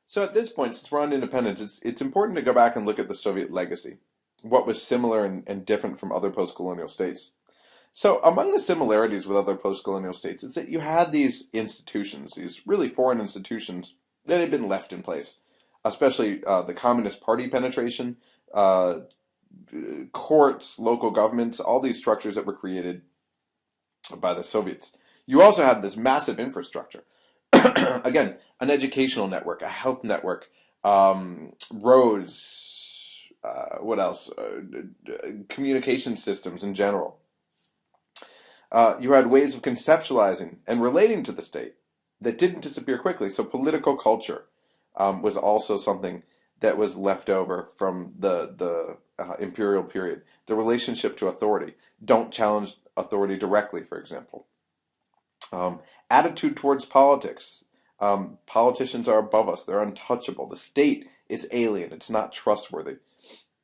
So at this point, since we're on independence, it's important to go back and look at the Soviet legacy, what was similar and different from other post-colonial states. So among the similarities with other post-colonial states is that you had these institutions, these really foreign institutions that had been left in place, especially the Communist Party penetration, uh, courts, local governments, all these structures that were created by the Soviets. You also had this massive infrastructure. Again, an educational network, a health network, roads, what else? Communication systems in general. You had ways of conceptualizing and relating to the state that didn't disappear quickly. So political culture was also something that was left over from the imperial period. The relationship to authority. Don't challenge authority directly, for example. Attitude towards politics. Politicians are above us. They're untouchable. The state is alien. It's not trustworthy.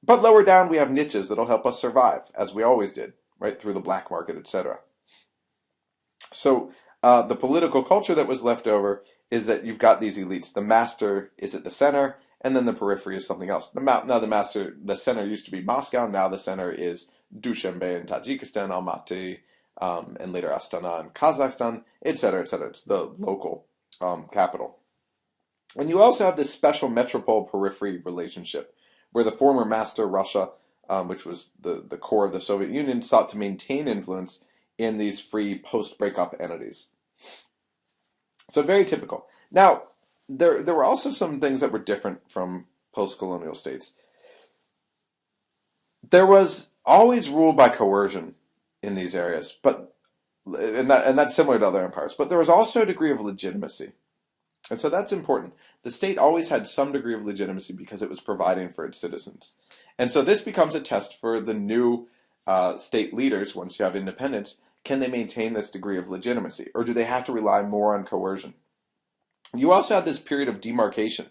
But lower down, we have niches that'll help us survive, as we always did, right, through the black market, etc. So the political culture that was left over is that you've got these elites. The master is at the center, and then the periphery is something else. Now the center used to be Moscow. Now the center is Dushanbe in Tajikistan, Almaty, and later Astana in Kazakhstan, etc., etc. It's the local capital. And you also have this special metropole-periphery relationship, where the former master, Russia, which was the core of the Soviet Union, sought to maintain influence in these free post-breakup entities. So very typical. Now, there were also some things that were different from post-colonial states. There was always rule by coercion in these areas, but that's similar to other empires. But there was also a degree of legitimacy. And so that's important. The state always had some degree of legitimacy because it was providing for its citizens. And so this becomes a test for the new state leaders, once you have independence. Can they maintain this degree of legitimacy? Or do they have to rely more on coercion? You also had this period of demarcation.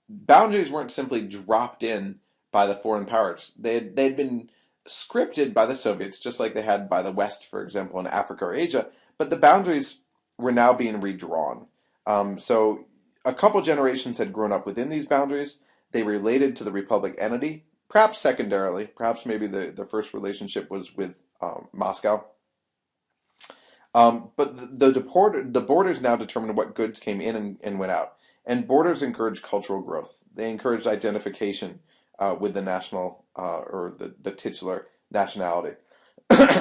Boundaries weren't simply dropped in by the foreign powers. They'd been scripted by the Soviets, just like they had by the West, for example, in Africa or Asia. But the boundaries were now being redrawn. So a couple generations had grown up within these boundaries. They related to the Republic entity, perhaps secondarily. Perhaps maybe the first relationship was with Moscow. But the borders now determined what goods came in and went out. And borders encourage cultural growth. They encouraged identification with the national or the titular nationality.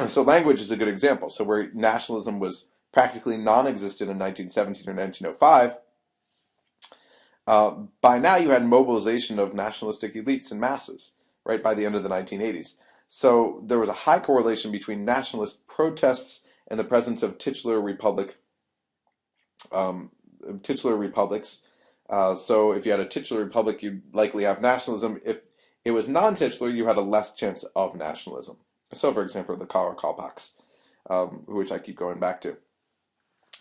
So language is a good example. So where nationalism was practically non-existent in 1917 or 1905, by now you had mobilization of nationalistic elites and masses, right, by the end of the 1980s. So there was a high correlation between nationalist protests and the presence of titular republics. So if you had a titular republic, you'd likely have nationalism. If it was non-titular, you had a less chance of nationalism. So, for example, the Karakalpaks, which I keep going back to.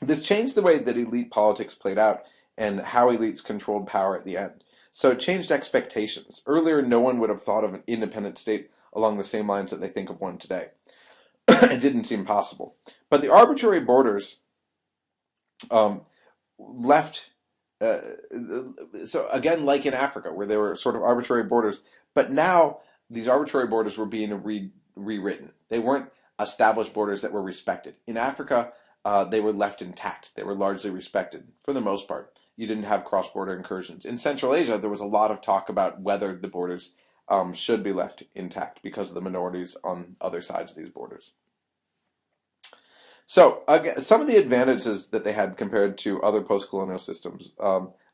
This changed the way that elite politics played out and how elites controlled power at the end. So it changed expectations. Earlier, no one would have thought of an independent state along the same lines that they think of one today. It didn't seem possible. But the arbitrary borders left, so again, like in Africa, where there were sort of arbitrary borders, but now these arbitrary borders were being rewritten. They weren't established borders that were respected. In Africa, they were left intact. They were largely respected, for the most part. You didn't have cross-border incursions. In Central Asia, there was a lot of talk about whether the borders should be left intact because of the minorities on other sides of these borders. So, again, some of the advantages that they had compared to other post-colonial systems,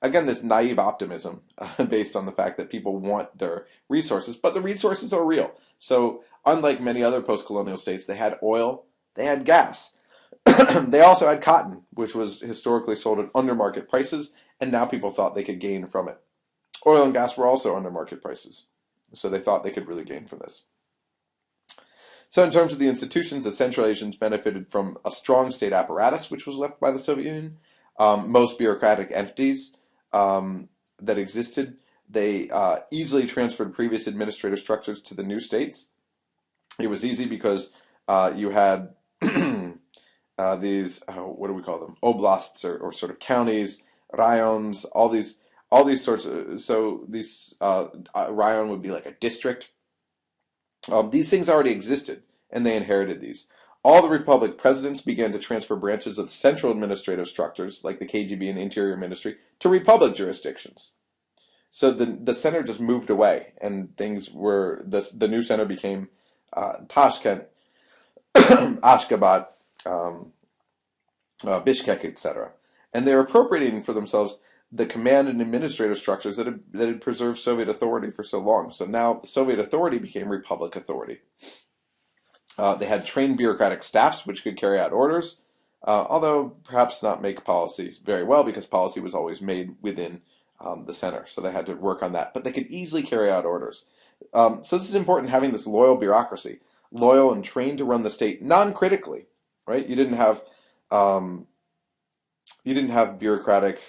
again, this naive optimism based on the fact that people want their resources, but the resources are real. So, unlike many other post-colonial states, they had oil, they had gas. They also had cotton, which was historically sold at under market prices, and now people thought they could gain from it. Oil and gas were also under market prices, so they thought they could really gain from this. So in terms of the institutions, the Central Asians benefited from a strong state apparatus, which was left by the Soviet Union. Most bureaucratic entities that existed, they easily transferred previous administrative structures to the new states. It was easy because you had these, what do we call them, oblasts or sort of counties raions, all these sorts of, so these rayon would be like a district. These things already existed, and they inherited these. All the Republic presidents began to transfer branches of central administrative structures, like the KGB and Interior Ministry, to Republic jurisdictions. So the center just moved away, and things were the new center became Tashkent, Ashgabat, Bishkek, etc. And they're appropriating for themselves the command and administrative structures that had preserved Soviet authority for so long. So now the Soviet authority became Republic authority. They had trained bureaucratic staffs which could carry out orders, although perhaps not make policy very well, because policy was always made within the center. So they had to work on that. But they could easily carry out orders. So this is important, having this loyal bureaucracy, loyal and trained to run the state non-critically, right? You didn't have bureaucratic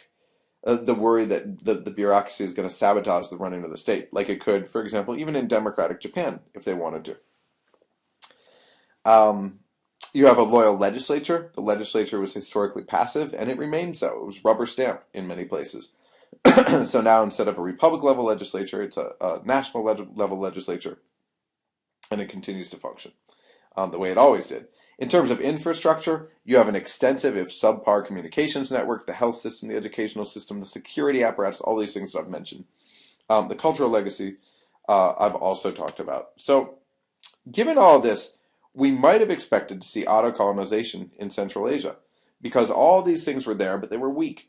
the worry that the bureaucracy is going to sabotage the running of the state, like it could, for example, even in democratic Japan, if they wanted to. You have a loyal legislature. The legislature was historically passive, and it remained so. It was rubber stamped in many places. So now, instead of a republic level legislature, it's a national level legislature, and it continues to function the way it always did. In terms of infrastructure, you have an extensive, if subpar, communications network, the health system, the educational system, the security apparatus, all these things that I've mentioned. The cultural legacy I've also talked about. So, given all this, we might have expected to see Otto colonization in Central Asia, because all these things were there, but they were weak.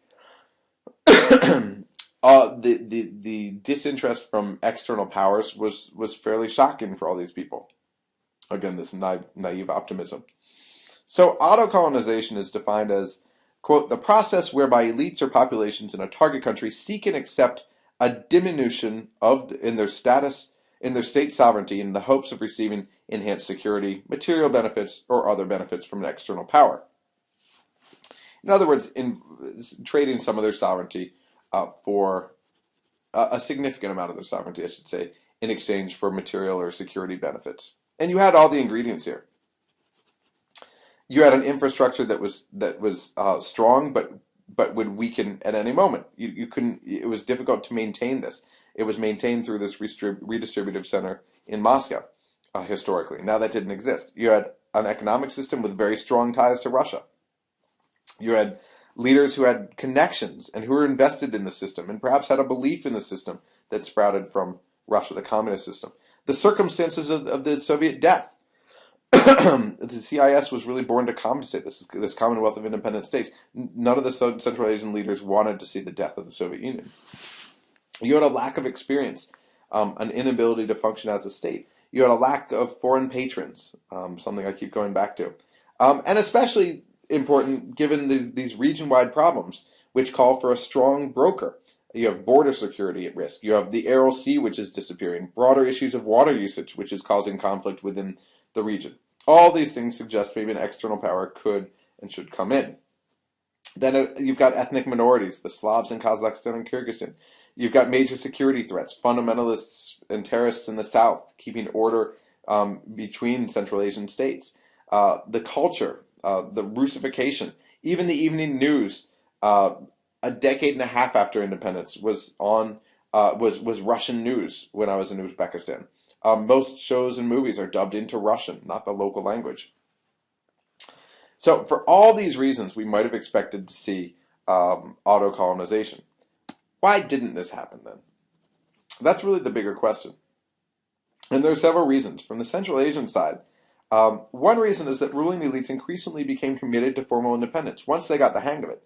The disinterest from external powers was fairly shocking for all these people. Again, this naive optimism. So auto-colonization is defined as, quote, the process whereby elites or populations in a target country seek and accept a diminution in their state sovereignty in the hopes of receiving enhanced security, material benefits, or other benefits from an external power. In other words, in trading some of their sovereignty for a significant amount of their sovereignty, I should say, in exchange for material or security benefits. And you had all the ingredients here. You had an infrastructure that was strong, but would weaken at any moment. You couldn't. It was difficult to maintain this. It was maintained through this redistributive center in Moscow, historically. Now that didn't exist. You had an economic system with very strong ties to Russia. You had leaders who had connections and who were invested in the system and perhaps had a belief in the system that sprouted from Russia, the communist system. The circumstances of the Soviet death. The CIS was really born to compensate this Commonwealth of Independent States. None of the Central Asian leaders wanted to see the death of the Soviet Union. You had a lack of experience, an inability to function as a state. You had a lack of foreign patrons, something I keep going back to. And especially important given these region-wide problems, which call for a strong broker. You have border security at risk. You have the Aral Sea, which is disappearing. Broader issues of water usage, which is causing conflict within the region. All these things suggest maybe an external power could and should come in. Then you've got ethnic minorities, the Slavs in Kazakhstan and Kyrgyzstan. You've got major security threats, fundamentalists and terrorists in the south, keeping order between Central Asian states. The culture, the Russification, even the evening news, a decade and a half after independence was Russian news when I was in Uzbekistan. Most shows and movies are dubbed into Russian, not the local language. So for all these reasons, we might have expected to see auto-colonization. Why didn't this happen then? That's really the bigger question. And there are several reasons. From the Central Asian side, one reason is that ruling elites increasingly became committed to formal independence once they got the hang of it.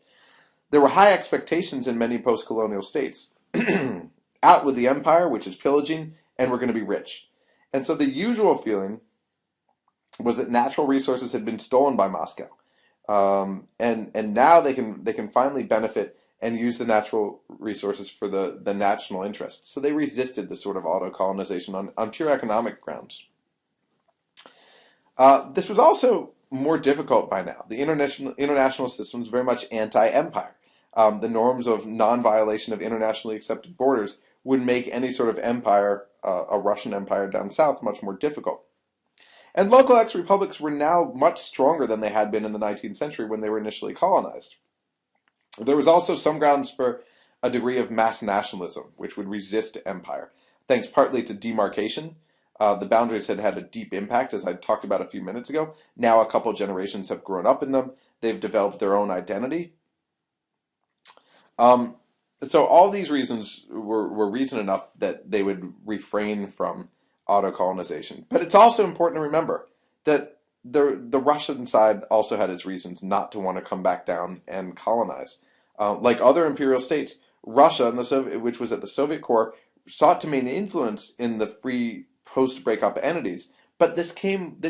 There were high expectations in many post-colonial states. Out with the empire, which is pillaging, and we're going to be rich. And so the usual feeling was that natural resources had been stolen by Moscow. And now they can finally benefit and use the natural resources for the national interest. So they resisted this sort of auto-colonization on pure economic grounds. This was also more difficult by now. The international system is very much anti-empire. The norms of non-violation of internationally accepted borders would make any sort of empire, a Russian empire down south, much more difficult. And local ex-republics were now much stronger than they had been in the 19th century when they were initially colonized. There was also some grounds for a degree of mass nationalism, which would resist empire, thanks partly to demarcation. The boundaries had had a deep impact, as I talked about a few minutes ago. Now a couple generations have grown up in them. They've developed their own identity. Um, so all these reasons were reason enough that they would refrain from auto colonization. But it's also important to remember that the Russian side also had its reasons not to want to come back down and colonize. Like other imperial states, Russia, and the Soviet, which was at the Soviet core, sought to maintain influence in the free post-breakup entities. But this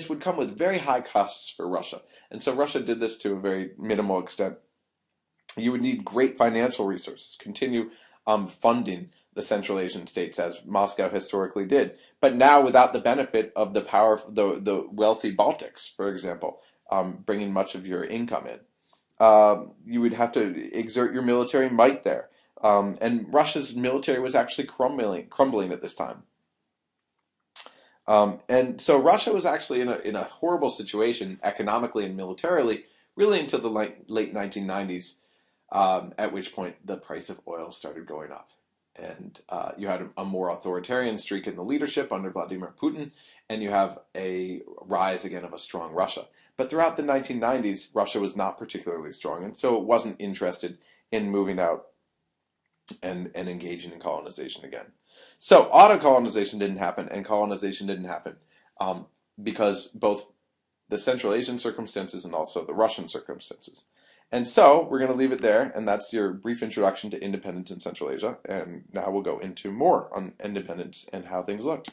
would come with very high costs for Russia, and so Russia did this to a very minimal extent. You would need great financial resources, continue funding the Central Asian states as Moscow historically did, but now without the benefit of the power, the wealthy Baltics, for example, bringing much of your income in. You would have to exert your military might there, and Russia's military was actually crumbling at this time. And so Russia was actually in a horrible situation economically and militarily, really until the late 1990s, at which point the price of oil started going up. And you had a more authoritarian streak in the leadership under Vladimir Putin, and you have a rise again of a strong Russia. But throughout the 1990s, Russia was not particularly strong, and so it wasn't interested in moving out and engaging in colonization again. So auto colonization didn't happen, and colonization didn't happen because both the Central Asian circumstances and also the Russian circumstances. And so we're going to leave it there, and that's your brief introduction to independence in Central Asia. And now we'll go into more on independence and how things looked.